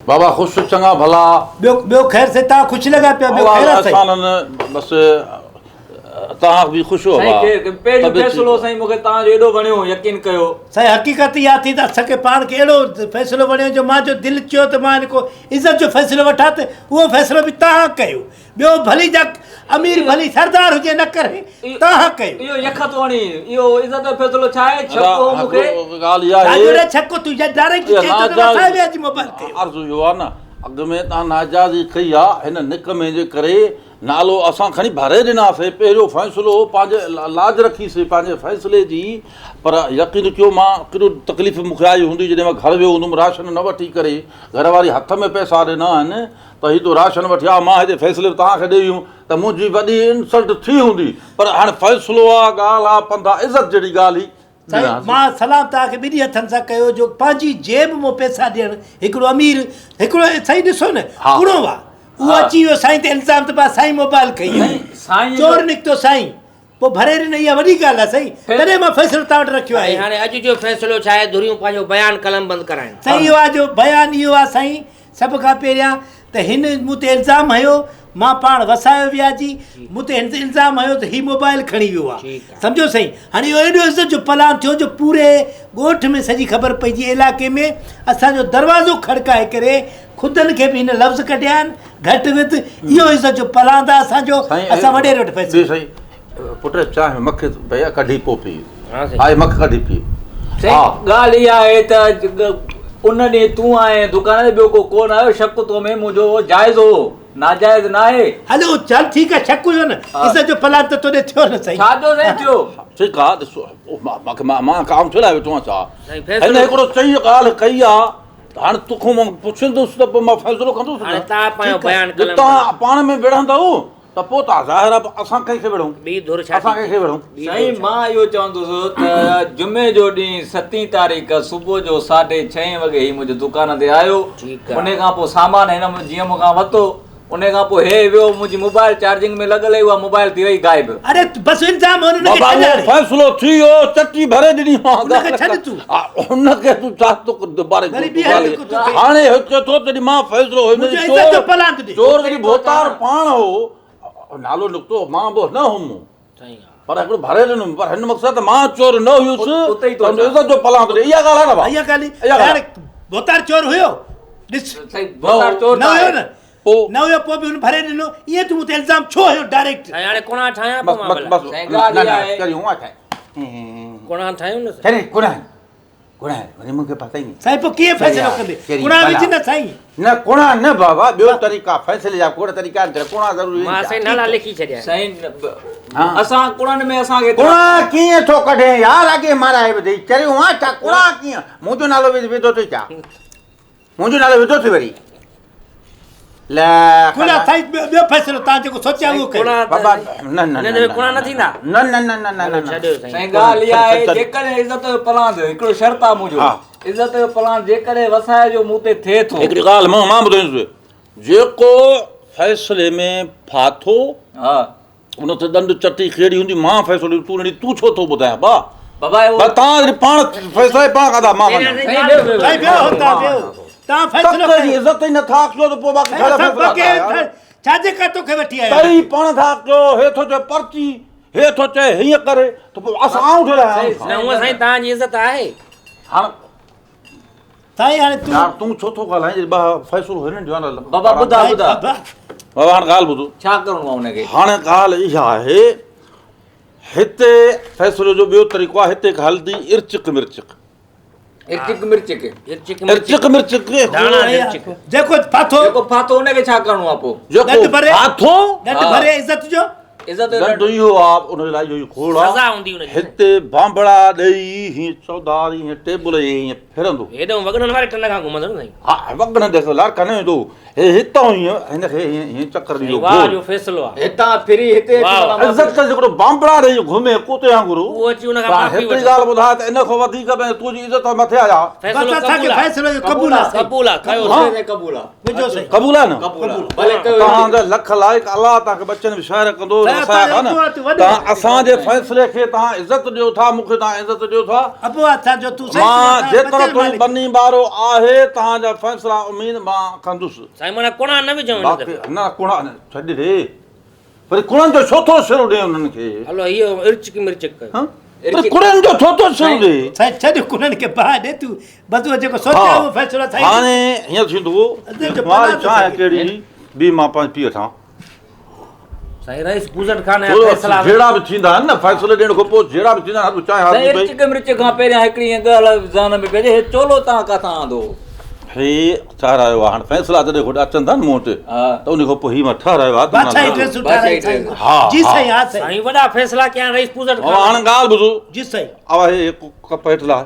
बाबा ख़ुशि चङा भला ॿियो ख़ैर से तव्हां ख़ुशि लॻा पिया ॿियो ख़ैर आहे साईं बसि तव्हां बि ख़ुशि हो पहिरियों फ़ैसिलो साईं मूंखे तव्हांजो एॾो वणियो यकीन कयो साईं हक़ीक़त इहा थी त असांखे पाण खे अहिड़ो फ़ैसिलो वणियो जो मुंहिंजो दिलि चयो त मां हिन को इज़त जो फ़ैसिलो वठां त उहो फ़ैसिलो बि तव्हां कयो ॿियो भली जा अमीर भली सरदार हुजे न करे तव्हां कयो इहो यख थो वणी इहो इज़त जो फ़ैसिलो छा आहे छको मूंखे ॻाल्हि इहा आहे छको तूं डायरेक्ट वसायो वियाजी मोबाइल कयो अर्ज़ु इहो आहे न अॻु में तव्हां नाजाइज़ी कई आहे हिन निक में जे करे नालो असां खणी भरे ॾिनासीं पहिरियों फ़ैसिलो पंहिंजे लाज रखीसीं पंहिंजे फ़ैसिले जी पर यकीन कयो मां केॾो तकलीफ़ मूंखे आई हूंदी जॾहिं मां घर वियो हूंदुमि राशन न वठी करे घर वारी हथ में पैसा ॾिना आहिनि त हीअ तो राशन वठी आ मां हिते फ़ैसिले तव्हांखे ॾेई त मुंहिंजी वॾी इंसल्ट थी हूंदी पर हाणे फ़ैसिलो आहे ॻाल्हि आहे पंधा इज़त जहिड़ी ॻाल्हि ई साईं मां सलाम तव्हांखे ॿिनी हथनि सां कयो जो पंहिंजी जेब मां पैसा ॾियणु हिकिड़ो अमीर हिकिड़ो साईं ॾिसो न कूड़ो आहे उहो अची वियो साईं ते इल्ज़ाम त पाण साईं मोबाइल कई चोर निकितो साईं पोइ भरे ॾिन इहा वॾी ॻाल्हि आहे साईं तॾहिं मां फ़ैसिलो तव्हां वटि रखियो आहे हाणे अॼु जो फ़ैसिलो छा आहे धुरियूं पंहिंजो बयानु कलम बंदि कराइनि साईं इहो आहे जो बयानु इहो आहे साईं सभ खां पहिरियां त हिन मूं ते इल्ज़ाम हयो मां पाण वसायो वियाजी मूं ते हिन ते इल्ज़ाम हयो त हीउ मोबाइल खणी वियो आहे सम्झो साईं हाणे इहो एॾो इज़त जो प्लान थियो जो पूरे ॻोठ में सॼी ख़बर पइजी इलाइक़े में असांजो दरवाज़ो खड़काए करे ख़ुदनि खे बि हिन लफ़्ज़ कढिया आहिनि घटि विधि इहो इज़त जो प्लान आहे असांजो असां वॾेरो वटि पैसे पुट चांहि मखे भैया कढी पोइ पी हाए मख कढी पी ॻाल्हि इहा आहे त उन ॾींहुं तूं आहीं दुकान ते ॿियो को कोन आयो शक तो में मुंहिंजो जाइज़ हो नाजाइज़ न आहे हलो चल ठीकु आहे शक हुयो न इज़त जो प्लान त तोॾे थियो न साईं छाजो न थियो ठीकु आहे ॾिसो मां काम छो लाइ वेठो आहियां छा हिन हिकिड़ो चई ॻाल्हि कई आहे हाणे तोखां मां पुछंदुसि त पोइ मां फ़ैसिलो कंदुसि तव्हां पाण में विढ़ंदव त पोइ तव्हां ज़ाहिर आहे असां कंहिंखे विढ़ूं असां कंहिंखे विढ़ूं साईं मां इहो चवंदुसि त जुमे जो ॾींहुं 7 तारीख़ सुबुह जो 6:30 वॻे ही मुंहिंजे दुकान ते आयो उन खां पोइ सामान हिन जीअं मूंखां वरितो उन खां पोइ हे वियो मुंहिंजी मोबाइल चार्जिंग में लॻल हुई उहा मोबाइल थी वई गायब अरे बसि इल्ज़ाम फ़ैसिलो थी वियो चटी भरे ॾिनी हुनखे तूं छा थो दुबारे हाणे चए थो तॾहिं मां फ़ैसिलो चोर जॾहिं भोतार पाण हो नालो निकितो मां बि न हुउमि पर हिकिड़ो भरे ॾिनुमि पर हिन मक़सदु मां चोर न हुयुसि इज़त जो प्लान इहा ॻाल्हि आहे न भोतार चोर हुयो ॾिस चोर न हुयो न न हुयो पोइ बि हुन भरे ॾिनो ईअं तूं मूंखे इल्ज़ाम छो हयो डायरेक्ट हाणे कोणा ठाहियां कोणा ठाहियूं न वरी मूंखे पता ई न साईं पोइ कीअं फ़ैसिलो कंदे कुणा विझ न साईं न कुणा न बाबा ॿियो तरीक़ा फ़ैसिले जा खोड़ तरीक़ा कुणा ज़रूरी मां साईं नाला लिखी छॾिया साईं असां कुणनि में असांखे कुणा कीअं थो कढे यार अॻे माराए विधई चरियो हा छा कुणा कीअं मुंहिंजो नालो विधो थी छा मुंहिंजो नालो विधो थी वरी कुणा साईं ॿियो फ़ैसिलो तव्हां जेको सोचिया उहो कयो बाबा न कुणा न थींदा न साईं ॻाल्हि इहा आहे जेकॾहिं इज़त जो प्लान हिकिड़ो शर्त आहे मुंहिंजो इज़त जो प्लान जेकॾहिं वसाए जो मूं ते थिए थो हिकिड़ी ॻाल्हि मां ॿुधाईंदुसि जेको फ़ैसिले में फाथो हा उन ते ॾंड चटी कहिड़ी हूंदी मां फ़ैसिलो तूं छो थो ॿुधायां बाबा तव्हां पाण फ़ैसिला पाण कंदा मां तव्हां फ़ैसिलो कयो इज़त ई नथा कयो त पोइ बाक़ी छाजे का तोखे वठी आया तई पाण था कयो हे थो चए पर्ची हे थो चए हीअं करे त पोइ असां आऊं ठहिया न हूअं साईं तव्हांजी इज़त आहे हाणे साईं हाणे तूं छो थो ॻाल्हाए फ़ैसिलो हिननि जो आहे बाबा ॿुधा बाबा हाणे ॻाल्हि ॿुधो छा करिणो आहे हुनखे हाणे ॻाल्हि इहा आहे हिते फ़ैसिलो जो ॿियो तरीक़ो आहे हिते हल्दी इर्चिक मिर्चिक जेको फाथो हुनखे छा करिणो आहे पोइ भरे इज़त जो हिते बांबड़ा ॾेई हीअं चौधार हीअं टेबल हीअं फिरंदो हेॾो वॻड़नि वारे टन खां घुमंदो न साईं हा वॻड़नि ॾिसो लाड़का न वेंदो हे हितां हीअं हिनखे हीअं चकर ॾियो वाह जो फ़ैसिलो आहे हितां फिरी हिते इज़त हिकिड़ो बांबड़ा ॾेई घुमे कुते वांगुरु उहो अची हुन खां हिकिड़ी ॻाल्हि ॿुधाए त इन खां वधीक तुंहिंजी इज़त मथे आया फ़ैसिलो क़बूल आहे कबूल आहे कयो कबूल आहे विझो साईं क़बूल आहे न भले कयो तव्हांजा लख लाइक अलाह तव्हांखे बचनि विशार कंदो साईं, वसाया कान असां वॾो- तव्हां असांजे फ़ैसिले खे तव्हां इज़त ॾियो था मूंखे तव्हां इज़त ॾियो था अबो असांजो तूं साईं मां तूं जेतिरो बचल तुंहिंजी मालिक। बनी वारो आहे तव्हांजा फ़ैसिला उमेद मां कंदुसि साईं माना कोणा न विझूं हिन बाक़ी दफ़े न कुणा छॾ ॾे वरी कुणनि जो छो थो सिर ॾे उन्हनि खे हलो इहो इर्च की मिर्च कयो हं? वरी कुणनि जो छो थो सिर ॾे साईं छॾ कुननि खे बाहि ॾे तूं बस उहो जेको सोचियो उहो फ़ैसिलो साईं हाणे हीअं थींदो मां चांहि कहिड़ी ॿी मां पंहिंजी पीउ वठां साईं रईस पूजन खान जा थोरो फैसला जहिड़ा बि थींदा आहिनि न फ़ैसिले ॾियण खां पोइ जहिड़ा बि थींदा आहिनि चांहि साईं हाज़िर इर्च मिर्च खां पहिरियां हिकिड़ी ॻाल्हि ज़हन में पइजे हे चोलो तव्हां काथां आंदो हे ठारायो आहे हाणे फ़ैसिला जॾहिं खोड़ अचनि था न मूं वटि हा त उन खां पोइ हीअ मां ठारायो आहे बादशाही ड्रेसूं ठाराई साईं हा, जी हा। साईं हा साईं साईं वॾा फैसला कया रईस पूजन बाबा हाणे खान ॻाल्हि ॿुधो जी साईं आवा हे कप हेठि ला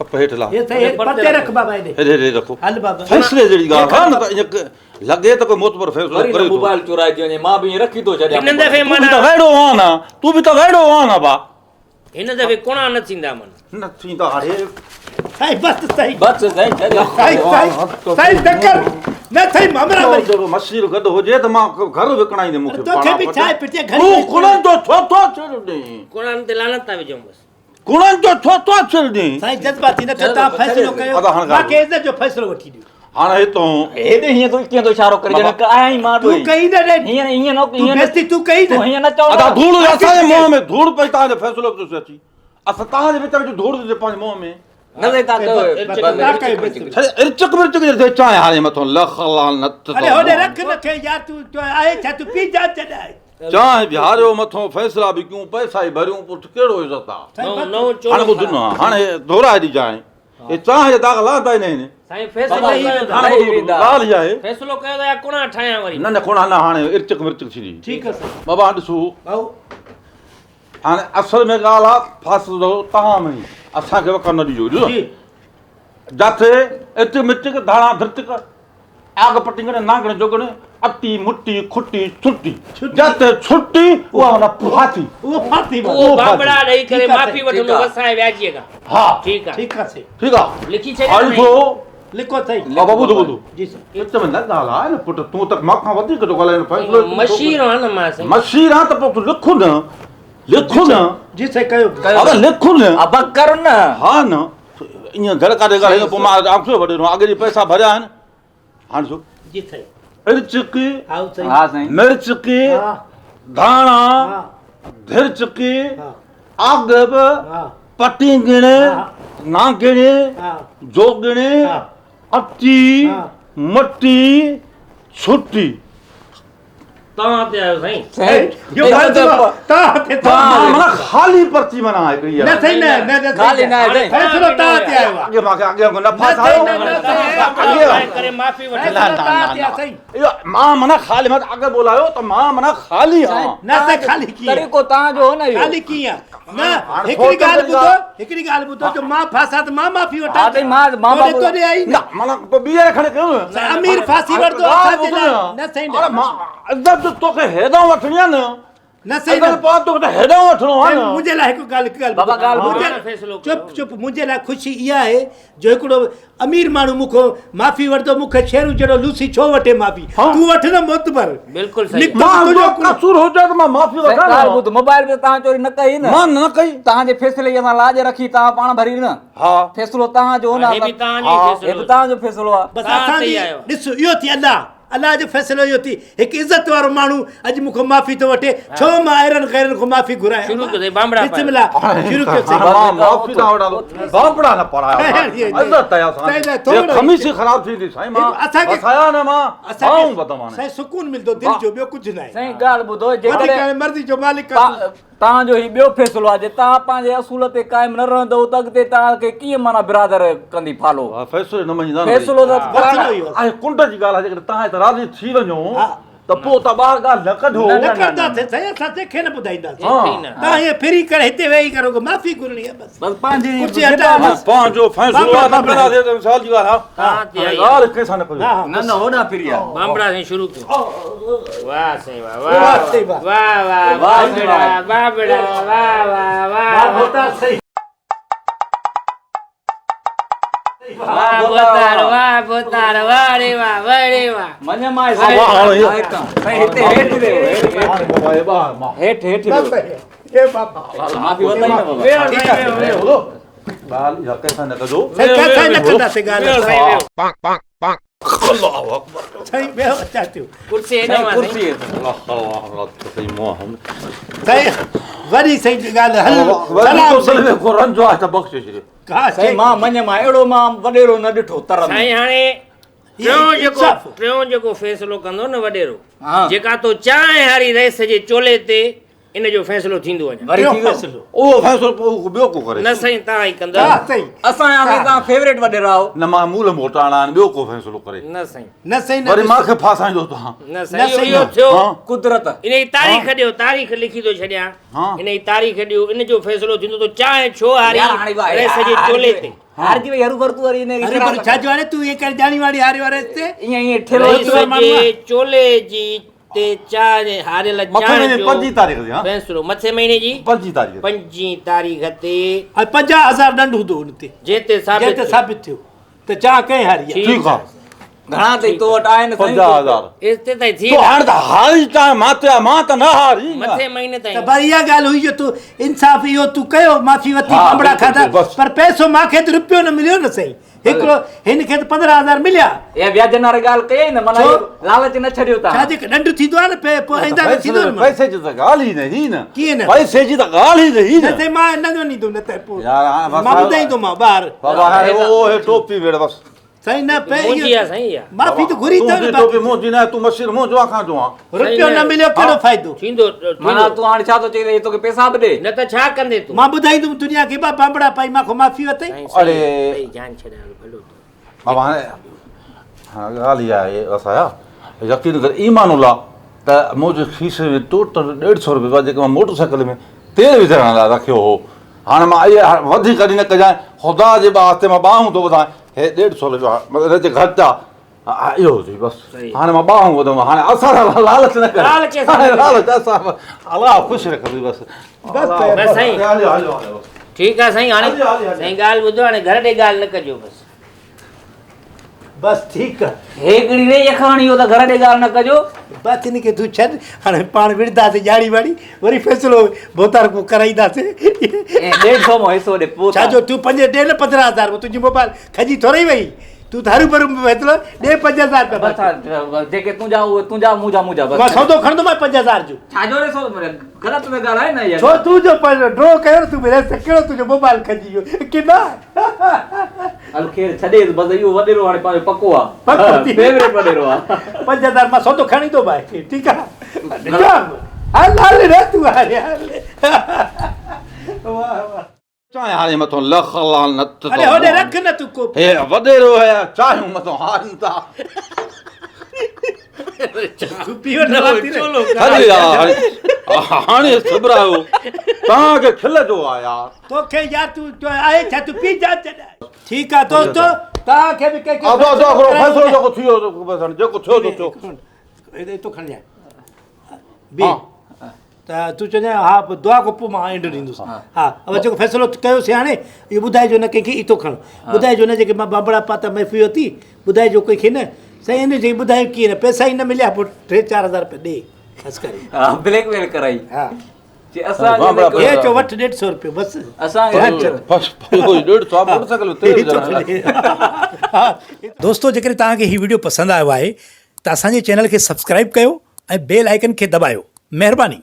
कप हेठि ला हे साईं हे परते रख बाबा हेॾे हेॾे हेॾे रखो हल बाबा फ़ैसिले जहिड़ी ॻाल्हि आहे न त ईअं लॻे त कोई मोतबर फ़ैसिलो वरी करे थो मोबाइल चुराइजी वञे मां बि ईअं रखी थो छॾियां हिन दफ़े तूं बि त माना वेड़ो आहे न तूं बि त वेड़ो आहे न बा हिन दफ़े कोणा न थींदा माना न थींदा हाणे साईं बस साईं बस साईं छॾियो साईं साईं साईं टकर न साईं मामरा वरी जेको मशीर गॾु हुजे त मां घर विकिणाईंदुमि मूंखे तोखे बि छा आहे पिटे घड़ी तूं कुणनि जो छो थो सिर ॾे कोणा ते लानत था विझूं बस कुणनि जो छो थो सिर ॾे साईं जज़्बाती न थियो तव्हां फ़ैसिलो कयो अदा हाणे ॻाल्हि मूंखे इज़त जो फ़ैसिलो वठी ॾियो हाणे हितां हेॾे हीअं तो कीअं थो इशारो करे ॼण आया ई मां तूं कई न रे हीअं हीअं न तूं बेइज्जती तूं कई तूं न हीअं न चओ अदा धूड़ असांजे मुंहं में धूड़ पई तव्हांजो फ़ैसिलो थो अची असां तव्हांजे विच में धूड़ थी पंहिंजे मुंहं में न साईं तव्हां कयो इर्चक विर्चक जे चांहि हाणे मथां लख लानत अरे होॾे रख न थे यार तूं आहे छा तूं पी जा छॾाए चांहि बिहारियो मथां फ़ैसिला बि कयूं पैसा ई भरियूं पुठि कहिड़ो इज़त आहे नओ नओ हाणे चोलो ॿुध न हाणे दोहराए ॾी चांहि हे चांहि जे दाग़ लादा ई न आहिनि साईं फैसलो बाबा, कयो था हाणे ॿुध, ॻाल्हि इहा आहे फैसलो कयो था या कोणा ठाहियां वरी न न कोणा न हाणे इर्चक विर्चक थी ठीकु आहे साईं बाबा ॾिसो भाऊ हाणे असल में ॻाल्हि आहे फ़ासिलो तव्हां में असांखे वक़्तु न ॾिजो ॾिसो जी जाथे इर्चक मिर्चक धाणा धृतक आग पटी करे नांगण जोगण अटी मुटी खुटी छुटी जाथे छुटी उहा हुन फाथी उहो फाती उहो बाबड़ा ॾेई करे ठीकु आहे माफ़ी साईं, वठंदो ठीकु आहे। वसाए व्याजीअ खां हा ठीकु आहे ठीकु आहे साईं ठीकु आहे लिखी हाणे छॾियो ॾिसो लिखो साईं बाबा ॿुधो ॿुधो जी साईं विच में न ॻाल्हि आहे न पुटु तूं त मां खां वधीक थो ॻाल्हाए फ़ैसिलो मशीर आहे न मां साईं मशीर आहे त पोइ तूं लिखु न लिखु न जी साईं कयो अगरि लिखु न अब कर न हा न ईअं घर काॾे ॻाल्हाईंदो पोइ मां आंखियो वॾे अॻे जी पैसा भरिया आहिनि हाणे ॾिसो जी साईं इर्चकी आओ साईं हा साईं मिर्चकी हा धाणा हा धिरचकी हा आग हा पटी गिणे हा। नागिणे हा जोगिणे हा। अटी हा। मटी छुटी तव्हां ते आयो साईं साईं यो फ़ैसिलो तव्हां ते मां माना ख़ाली पर्ची माना हिकिड़ी न आहे साईं न ॻाल्हि न आहे साईं फ़ैसिलो तव्हां ते आयो आहे अॻे मूंखे अॻे न न फास साईं, आयो न, न, साईं, अॻे वसाए करे माफ़ी वठो फ़ैसिलो तव्हां ते आहे साईं इहो मां माना ख़ाली मां अॻे ॿोलायो त मां माना ख़ाली आहियां न साईं ख़ाली कीअं तरीक़ो तव्हांजो हो न इहो ख़ाली कीअं न हाणे हिकिड़ी सोच ॻाल्हि पंहिंजा। ॿुधो हिकिड़ी ॻाल्हि ॿुधो जो मां फासा त मां माफ़ी वठां हा, साईं, मां तोॾे ॿुधो। तोॾे आई न न माना पोइ ॿीहर खणी कयूं न साईं, अमीर फांसी वठंदो असांजे लाइ न साईं अरे मां इज़त तोखे हेॾां वठणी आहे न न साईं अगरि न पोइ तोखे त हेॾां वठिणो आहे साईं, न मुंहिंजे लाइ हिकु ॻाल्हि बाबा, ॻाल्हि ॿुधो। मुंहिंजे- फ़ैसिलो कयो। चुप चुप मुंहिंजे लाइ ख़ुशी इहा आहे जो हिकिड़ो अमीर माण्हू मूंखां माफ़ी वठंदो मूंखे शेरू जहिड़ो लूसी छो वठे माफ़ी हा। तूं वठ न मोतबर बिल्कुलु सही निक- मां तुंहिंजो जो कसूर हुजे त मां माफ़ी साईं, वठां ॻाल्हि न। ॿुध मोबाइल में तव्हां चोरी न कई न मां न कई तव्हांजे फैसले जी असां लाज रखी तव्हां पाण भरी न हा फैसलो तव्हांजो हो न हे बि तव्हांजो हा, फैसलो हे बि तव्हांजो फैसलो आहे बसि तव्हां असांजी ते ई आयो आहे। ॾिस इहो थी अलाह जो फ़ैसिलो इहो थी हिकु इज़त वारो माण्हू अॼु मूंखां माफ़ी थो वठे छो मां अहिड़नि गैरनि खां माफ़ी घुरायां शुरू कयो साईं, बांबड़ा पायो। बिस्मिल्लाह शुरू कयो हाणे साईं मां माफ़ी न वठां बापड़ा न पढ़ाया इज़त आहे साईं, असां थोरो खमीसी ख़राब थी थी साईं मां असांखे- वसाया न मां आऊं वधम हाणे साईं सुकून मिलंदो दिलि जो ॿियो कुझु न आहे साईं ॻाल्हि ॿुधो वधीक जेकॾहिं हाणे मर्ज़ी जो मालिक आहे। तव्हांजो ही ॿियो फैसलो आहे जे तव्हां पंहिंजे असूल ते क़ाइमु न रहंदव त अॻिते तव्हांखे कीअं माना बिरादर कंदी फॉलो हा, फ़ैसिलो न मञींदा न फैसलो त फ़ैसिलो इहो आहे। ऐं कुंड जी ॻाल्हि आहे जेकॾहिं तव्हां हिते राज़ी थी वञो हा। त पोइ त ॿाहिरि ॻाल्हि न कढो न कंदासीं साईं असां कंहिंखे न ॿुधाईंदासीं हा। तव्हां हीअं फिरी करे हिते वेही करो माफ़ी घुरणी आहे बसि बसि पंहिंजी कुर्सी हटायो जेका- बसि। पंहिंजो फ़ैसिलो आहे न बिना थिए त मिसाल जी ॻाल्हि तव्हां ते आहे आई हाणे ॻाल्हि कंहिंसां न कयो हा हा न न होॾां फिरी आहे बांबड़ा साईं शुरू कयो वाह साईं वाह वाह वाह साईं, वाह। वाह वाह वाह साईं, बांबड़ा बांबड़ा वाह वाह वाह वाह होता सही વાહ બોતાર વાહ રે વાહ મન્ય માં હેઠ એ બાપા માફી બતાઈ ને બાબા ॻाल्हि इहा कंहिंसां न कजो साईं न कंदासीं ॻाल्हि अल्लाहु अकबर साईं ॿियो अचा थियो कुर्सी हेॾो मां कुर्सी साईं वरी साईं ॻाल्हि हल सलाम को रंजो आहे त बख़्शे छॾियो हा साईं मां मञ मां अहिड़ो मां वॾेरो न ॾिठो तरम साईं हाणे टियों जेको फ़ैसिलो कंदो न वॾेरो जेका तो चांहि हारी रहिस जे चोले ते इन जो फ़ैसिलो थींदो वञे वरी थी वियो उहो फ़ैसिलो पोइ ॿियो को करे न साईं तव्हां ई कंदा हा साईं असां तव्हां फेवरेट वॾेरा आहियो न मां मूल मोटाणा आहिनि ॿियो को फ़ैसिलो करे न साईं न साईं वरी मूंखे फासाईंदो तव्हां न साईं इहो थियो कुदरत इन जी तारीख़ ॾियो तारीख़ लिखी थो छॾियां हाँ। इन जी तारीख़ ॾियो इन जो फ़ैसिलो थींदो तो चांहि छो हारी यार हाणे वाह, रहिस जे यार, चोले ते हार जी वई हरू भर तू वरी इन अरे पर छा जो हाणे तूं ये कर जानी वाली हारे वारे ते ईअं ठेलो रहिस जे चोले जी ते चांहि हारियल मथे चांहि महीने जो 25 तारीख़ ते फ़ैसिलो मथे महीने जी 25 तारीख़ 25 तारीख़ ते 50,000 दंड हूंदो हुन ते जेते जेते साबित थियो त चा कंहिं हारी आहे ठीकु आहे घणा अथई तो वटि आहिनि 50,000 एते ताईं थी तो हाणे त हारी चाहे मां त न हारी मथे महीने त ताईं भाई इहा ॻाल्हि हुई जो तूं इंसाफ़ इहो तूं कयो माफ़ी वठी हा, पंबड़ा बिल्कुलु, खाधा बसि। पर पैसो मूंखे त रुपयो न मिलियो न सही हिकिड़ो हिन खे त 15,000 मिलिया ए व्याजन वारी ॻाल्हि कयई न माना छो? इहो लालच न छॾियो छा तव्हां जेके ॾंड थींदो आहे न पोइ आईंदा न थींदो न पैसे जी त ॻाल्हि ई न ही न कीअं न? पैसे जी त ॻाल्हि ई न ही न न ते मां न वञींदुमि न त पोइ यार हाणे बसि मां ॿुधाईंदोमांव ॿाहिरि बाबा हाणे वो टोपी वेड़ बस साईं न मुंहिंजी आहे साईं इहा माफ़ी त घुरी तूं अथव जी न टोपी मुंहिंजी न तूं मशीर मुंहिंजो आखां जो आहे रुपयो न मिलियो कहिड़ो फ़ाइदो थींदो माना तूं हाणे छा थो चई रही तोखे पैसा बि ॾे न त छा कंदे तूं मां ॿुधाईंदुमि दुनिया खे बा बांबड़ा पाई मां माफ़ी वरितई अरे। जान छॾायो भलो तो बाबा हाणे हाणे ॻाल्हि इहा आहे असांजा यकीन कर ईमानुल्ला त मुंहिंजे खीसे में टोटल 150 रुपया जेके मां मोटरसाइकिल में तेल विझण लाइ रखियो हो हाणे मां इहा वधीक कॾहिं न कजांइ ख़ुदा जे वास्ते मां ॿाहूं थो ॿुधायां हे 150 रुपया मतिलबु हिते घटि आहे इहो हुजे बसि हाणे मां ॿाहूं ॿुधमि हाणे असां लालच न लालच कर सां हाणे लालच असां अलाह ख़ुशि रखंदी बसि बसि साईं हलो हलो हलो ठीकु आहे साईं हाणे हली, हली, हली। साईं ॻाल्हि ॿुधो हाणे घर ॾे ॻाल्हि न कजो बसि बसि ठीकु आहे हेकड़ी रे यखाणी हो त घर ॾे ॻाल्हि न कजो बसि हिन खे तूं छॾ हाणे पाण विढ़ंदासीं ॼाणी वाड़ी वरी फ़ैसिलो भोतार को कराईंदासीं ऐं 150 मां हिसो ॾे पोइ छा जो तूं पंज ॾे न 15,000 में तुंहिंजी मोबाइल खजी थोरी वई तूं त हरू भरू वेतलो ॾे 5,000 रुपया बस जेके तुंहिंजा उहे तुंहिंजा मुंहिंजा मां बस सौदो खणंदोमांइ 5,000 जो छाजो रे सो ग़लति में ॻाल्हि आहे न इहा छो तूं जो ड्रॉ कयो तूं मिले कहिड़ो तुंहिंजो मोबाइल खजी वियो की न हल खेर छॾे बस इहो वॾेरो हाणे पंहिंजो पको पको आहे थी। फेवरेट वॾेरो आहे 5,000 मां सौदो खणी थो भाई ठीकु आहे हल हल रे तूं हाणे हल वाह वाह चाहे हाणे मथां लख लानत अरे होॾे रख न तूं को हे वॾेरो है चाहियूं मथां हारनि था तूं पीओ न वरिती न। हले यार हाणे सब्रायो तव्हांखे खिल जो आहे यार तोखे यार तूं आहे छा तूं पी जा ठीकु आहे दोस्तो तव्हांखे बि कंहिंखे अदो अदो हिकिड़ो फ़ैसिलो जेको थियो बसि हाणे जेको थियो थो थियो तो खण जाए बि त तूं चवंदे हा दुआ खां पोइ मां एंड ॾींदुसि हा अब जेको फ़ैसिलो कयोसीं हाणे इहो ॿुधाइजो न कंहिंखे इतो खण ॿुधाइजो न जेके मां बांबड़ा पाता महफ़ी वरिती ॿुधाइजो कंहिंखे न साईं हिन जे ॿुधायो कीअं न पैसा ई न मिलिया पोइ 3-4 हज़ार रुपया ॾे ख़र्चु करे हा ब्लैकमेल कराई हा जे असां हे चो वठि 150 रुपयो बसि दोस्तो जेकॾहिं तव्हांखे हीउ वीडियो पसंदि आयो आहे त असांजे चैनल खे सब्सक्राइब कयो ऐं बेल आइकन खे दॿायो महिरबानी